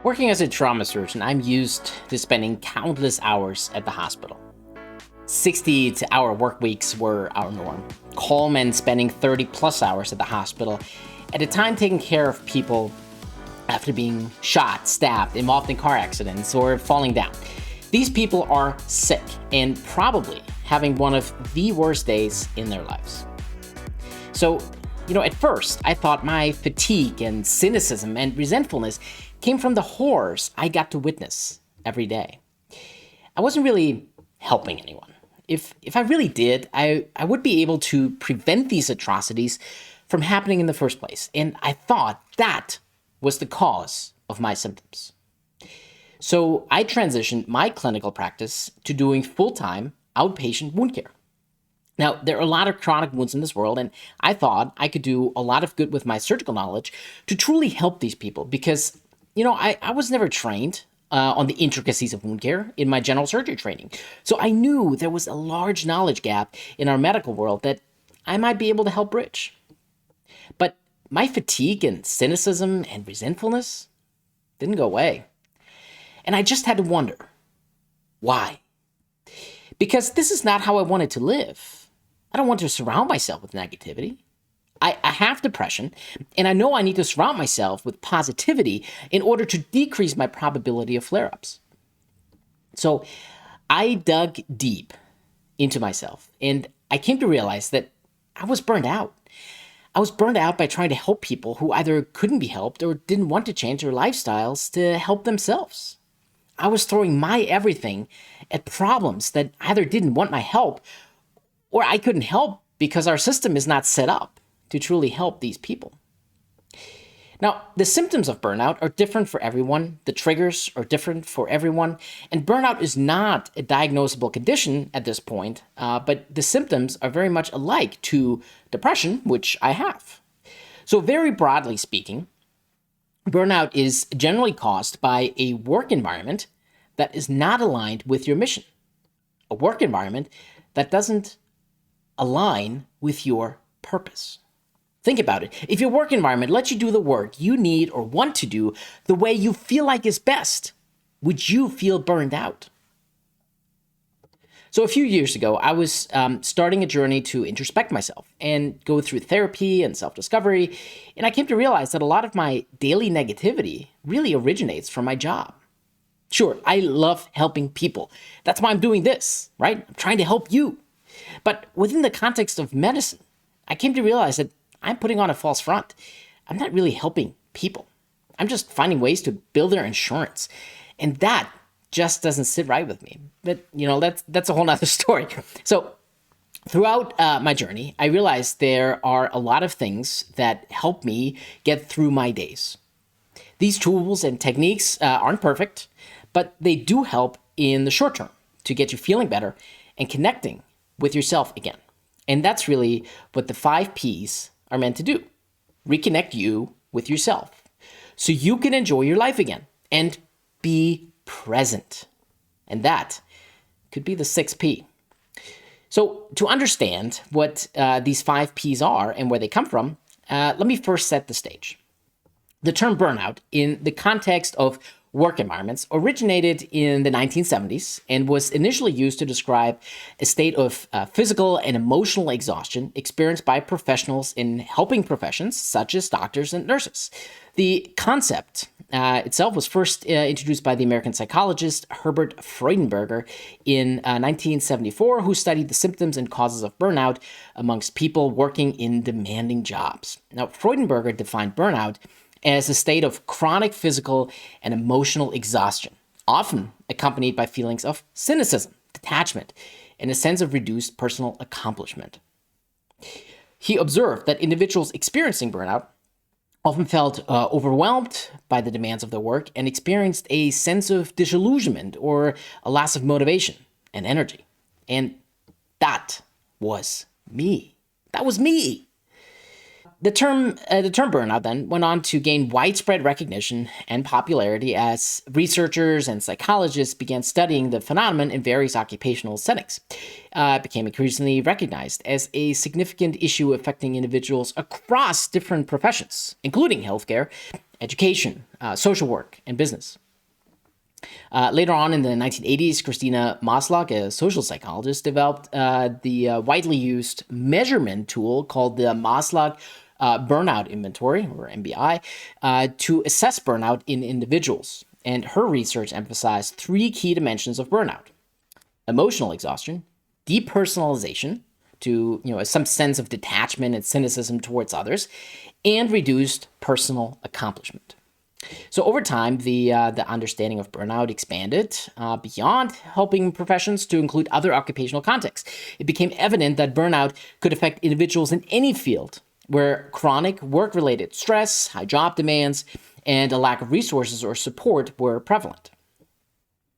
Working as a trauma surgeon, I'm used to spending countless hours at the hospital. 60-hour work weeks were our norm. Call men spending 30 plus hours at the hospital, at a time taking care of people after being shot, stabbed, involved in car accidents, or falling down. These people are sick and probably having one of the worst days in their lives. So, at first, I thought my fatigue and cynicism and resentfulness came from the horrors I got to witness every day. I wasn't really helping anyone. If I really did, I would be able to prevent these atrocities from happening in the first place. And I thought that was the cause of my symptoms. So I transitioned my clinical practice to doing full-time outpatient wound care. Now, there are a lot of chronic wounds in this world, and I thought I could do a lot of good with my surgical knowledge to truly help these people because, I was never trained on the intricacies of wound care in my general surgery training. So I knew there was a large knowledge gap in our medical world that I might be able to help bridge. But my fatigue and cynicism and resentfulness didn't go away. And I just had to wonder, why? Because this is not how I wanted to live. I don't want to surround myself with negativity. I have depression, and I know I need to surround myself with positivity in order to decrease my probability of flare-ups. So I dug deep into myself, and I came to realize that I was burned out. I was burned out by trying to help people who either couldn't be helped or didn't want to change their lifestyles to help themselves. I was throwing my everything at problems that either didn't want my help or I couldn't help because our system is not set up to truly help these people. Now, the symptoms of burnout are different for everyone. The triggers are different for everyone. And burnout is not a diagnosable condition at this point, but the symptoms are very much alike to depression, which I have. So very broadly speaking, burnout is generally caused by a work environment that is not aligned with your mission. A work environment that doesn't align with your purpose. Think about it. If your work environment lets you do the work you need or want to do the way you feel like is best, would you feel burned out? So a few years ago, I was starting a journey to introspect myself and go through therapy and self-discovery, and I came to realize that a lot of my daily negativity really originates from my job. Sure, I love helping people. That's why I'm doing this, right? I'm trying to help you. But within the context of medicine, I came to realize that I'm putting on a false front. I'm not really helping people. I'm just finding ways to bill their insurance. And that just doesn't sit right with me. But, that's a whole nother story. So throughout my journey, I realized there are a lot of things that help me get through my days. These tools and techniques aren't perfect, but they do help in the short term to get you feeling better and connecting with yourself again. And that's really what the 5 Ps are meant to do. Reconnect you with yourself so you can enjoy your life again and be present. And that could be the 6th P. So to understand what these 5 Ps are and where they come from, let me first set the stage. The term burnout in the context of work environments originated in the 1970s and was initially used to describe a state of physical and emotional exhaustion experienced by professionals in helping professions such as doctors and nurses. The concept itself was first introduced by the American psychologist Herbert Freudenberger in 1974, who studied the symptoms and causes of burnout amongst people working in demanding jobs. Now, Freudenberger defined burnout as a state of chronic physical and emotional exhaustion, often accompanied by feelings of cynicism, detachment, and a sense of reduced personal accomplishment. He observed that individuals experiencing burnout often felt overwhelmed by the demands of their work and experienced a sense of disillusionment or a loss of motivation and energy. And that was me. That was me. The term burnout then went on to gain widespread recognition and popularity as researchers and psychologists began studying the phenomenon in various occupational settings. It became increasingly recognized as a significant issue affecting individuals across different professions, including healthcare, education, social work, and business. Later on in the 1980s, Christina Maslach, a social psychologist, developed the widely used measurement tool called the Maslach Burnout Inventory, or MBI, to assess burnout in individuals. And her research emphasized three key dimensions of burnout: emotional exhaustion, depersonalization, to some sense of detachment and cynicism towards others, and reduced personal accomplishment. So over time, the understanding of burnout expanded beyond helping professions to include other occupational contexts. It became evident that burnout could affect individuals in any field where chronic work-related stress, high job demands, and a lack of resources or support were prevalent.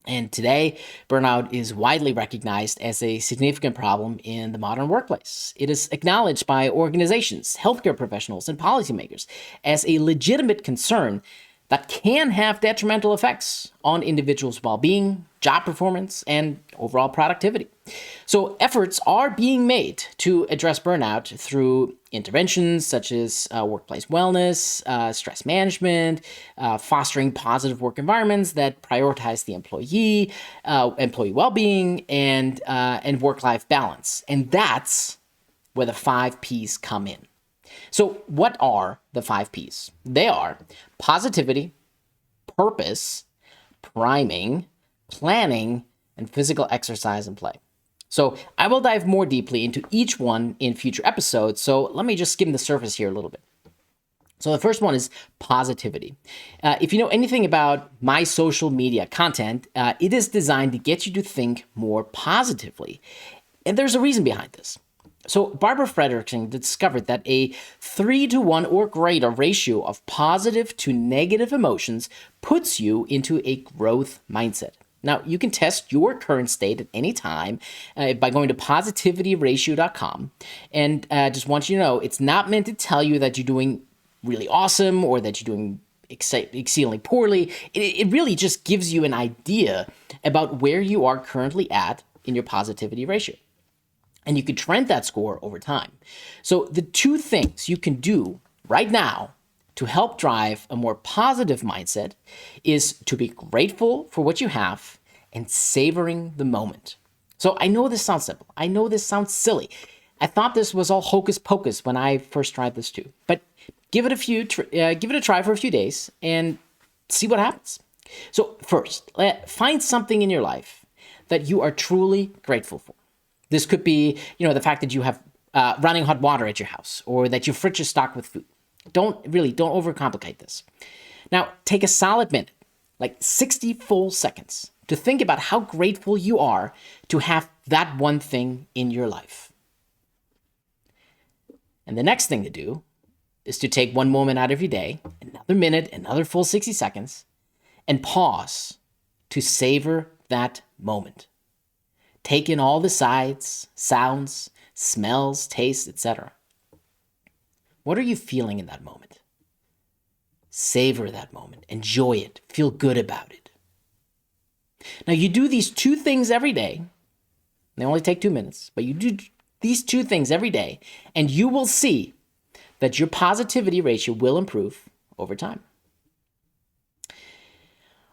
And today, burnout is widely recognized as a significant problem in the modern workplace. It is acknowledged by organizations, healthcare professionals, and policymakers as a legitimate concern that can have detrimental effects on individuals' well-being, job performance, and overall productivity. So efforts are being made to address burnout through interventions such as workplace wellness, stress management, fostering positive work environments that prioritize the employee well-being, and work-life balance. And that's where the 5 Ps come in. So what are the 5 Ps? They are positivity, purpose, priming, planning, and physical exercise and play. So I will dive more deeply into each one in future episodes, so let me just skim the surface here a little bit. So the first one is positivity. If you know anything about my social media content, it is designed to get you to think more positively. And there's a reason behind this. So Barbara Fredrickson discovered that a 3-to-1 or greater ratio of positive to negative emotions puts you into a growth mindset. Now, you can test your current state at any time by going to positivityratio.com. And just want you to know, it's not meant to tell you that you're doing really awesome or that you're doing exceedingly poorly. It really just gives you an idea about where you are currently at in your positivity ratio. And you can trend that score over time. So the 2 things you can do right now to help drive a more positive mindset is to be grateful for what you have and savoring the moment. So I know this sounds simple. I know this sounds silly. I thought this was all hocus pocus when I first tried this too. But give it a try for a few days and see what happens. So first, find something in your life that you are truly grateful for. This could be, the fact that you have running hot water at your house, or that your fridge is stocked with food. Don't overcomplicate this. Now, take a solid minute, like 60 full seconds, to think about how grateful you are to have that one thing in your life. And the next thing to do is to take one moment out of your day, another minute, another full 60 seconds, and pause to savor that moment. Take in all the sights, sounds, smells, tastes, etc. What are you feeling in that moment? Savor that moment. Enjoy it. Feel good about it. Now, you do these 2 things every day. They only take 2 minutes, but you do these 2 things every day, and you will see that your positivity ratio will improve over time.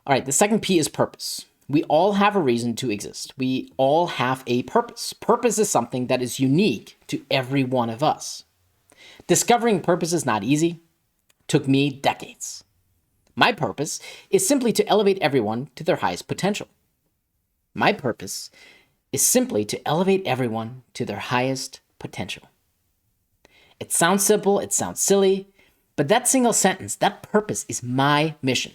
All right, the second P is purpose. We all have a reason to exist. We all have a purpose. Purpose is something that is unique to every one of us. Discovering purpose is not easy. It took me decades. My purpose is simply to elevate everyone to their highest potential. My purpose is simply to elevate everyone to their highest potential. It sounds simple, it sounds silly, but that single sentence, that purpose is my mission.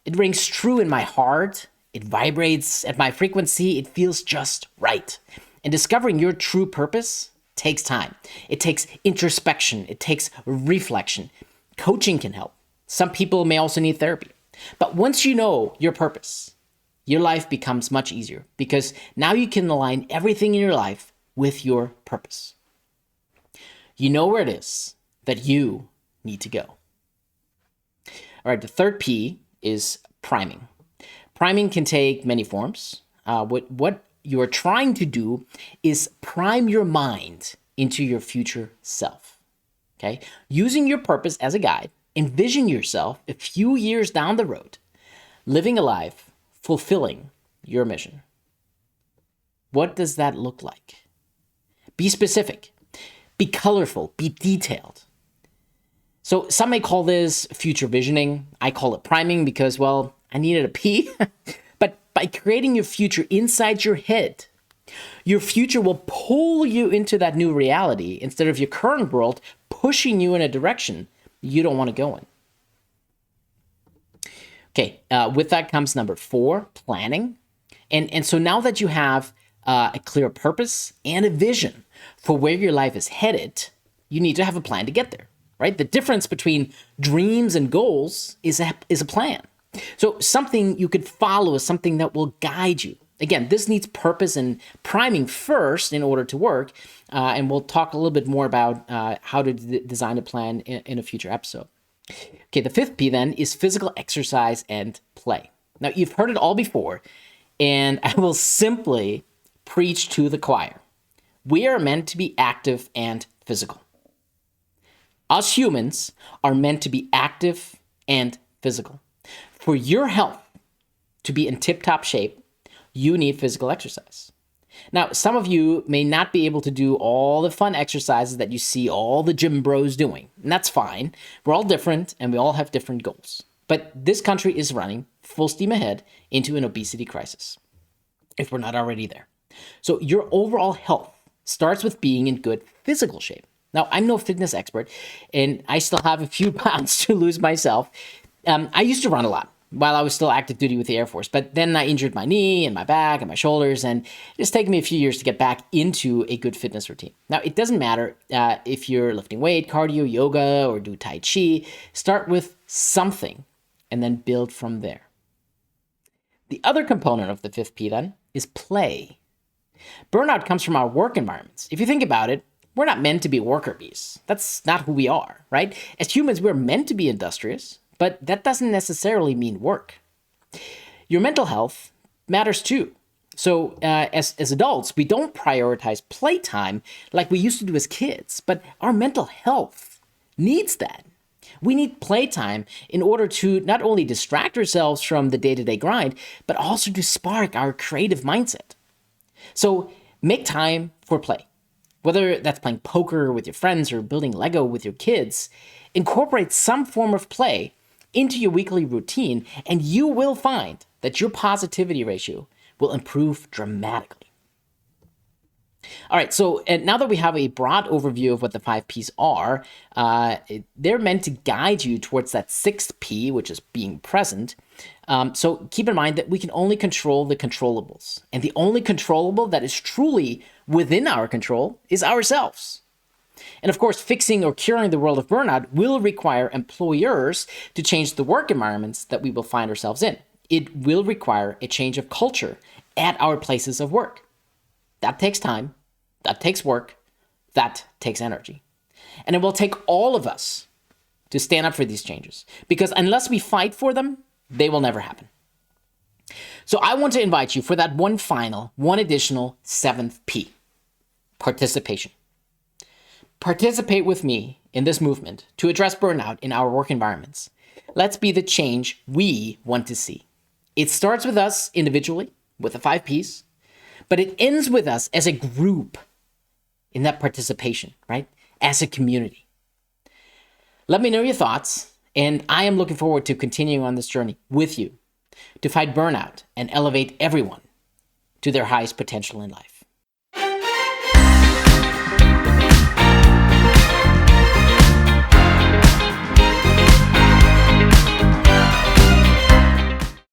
It rings true in my heart, it vibrates at my frequency, it feels just right. And discovering your true purpose takes time. It takes introspection, it takes reflection. Coaching can help. Some people may also need therapy. But once you know your purpose, your life becomes much easier because now you can align everything in your life with your purpose. You know where it is. that you need to go. All right, the third P is priming. Priming can take many forms. What you are trying to do is prime your mind into your future self. Okay? Using your purpose as a guide, envision yourself a few years down the road, living a life fulfilling your mission. What does that look like? Be specific, be colorful, be detailed. So some may call this future visioning. I call it priming because, well, I needed a P. But by creating your future inside your head, your future will pull you into that new reality instead of your current world pushing you in a direction you don't want to go in. Okay, with that comes number 4, planning. And so now that you have a clear purpose and a vision for where your life is headed, you need to have a plan to get there, right? The difference between dreams and goals is a plan. So something you could follow is something that will guide you. Again, this needs purpose and priming first in order to work. And we'll talk a little bit more about how to design a plan in a future episode. Okay, the 5th P then is physical exercise and play. Now, you've heard it all before, and I will simply preach to the choir. We are meant to be active and physical. Us humans are meant to be active and physical. For your health to be in tip-top shape, you need physical exercise. Now, some of you may not be able to do all the fun exercises that you see all the gym bros doing, and that's fine. We're all different, and we all have different goals. But this country is running full steam ahead into an obesity crisis, if we're not already there. So your overall health starts with being in good physical shape. Now, I'm no fitness expert, and I still have a few pounds to lose myself. I used to run a lot while I was still active duty with the Air Force, but then I injured my knee and my back and my shoulders, and it's taken me a few years to get back into a good fitness routine. Now, it doesn't matter if you're lifting weight, cardio, yoga, or do Tai Chi. Start with something and then build from there. The other component of the 5th P then is play. Burnout comes from our work environments. If you think about it, we're not meant to be worker bees. That's not who we are, right? As humans, we're meant to be industrious, but that doesn't necessarily mean work. Your mental health matters too. So as adults, we don't prioritize playtime like we used to do as kids, but our mental health needs that. We need playtime in order to not only distract ourselves from the day-to-day grind, but also to spark our creative mindset. So make time for play. Whether that's playing poker with your friends or building Lego with your kids, incorporate some form of play into your weekly routine, and you will find that your positivity ratio will improve dramatically. All right, so now that we have a broad overview of what the 5 Ps are, they're meant to guide you towards that 6th P, which is being present. So keep in mind that we can only control the controllables. And the only controllable that is truly within our control is ourselves. And of course, fixing or curing the world of burnout will require employers to change the work environments that we will find ourselves in. It will require a change of culture at our places of work. That takes time, that takes work, that takes energy. And it will take all of us to stand up for these changes, because unless we fight for them, they will never happen. So I want to invite you for that one additional 7th P, participation. Participate with me in this movement to address burnout in our work environments. Let's be the change we want to see. It starts with us individually, with the 5 Ps, but it ends with us as a group in that participation, right? As a community. Let me know your thoughts, and I am looking forward to continuing on this journey with you to fight burnout and elevate everyone to their highest potential in life.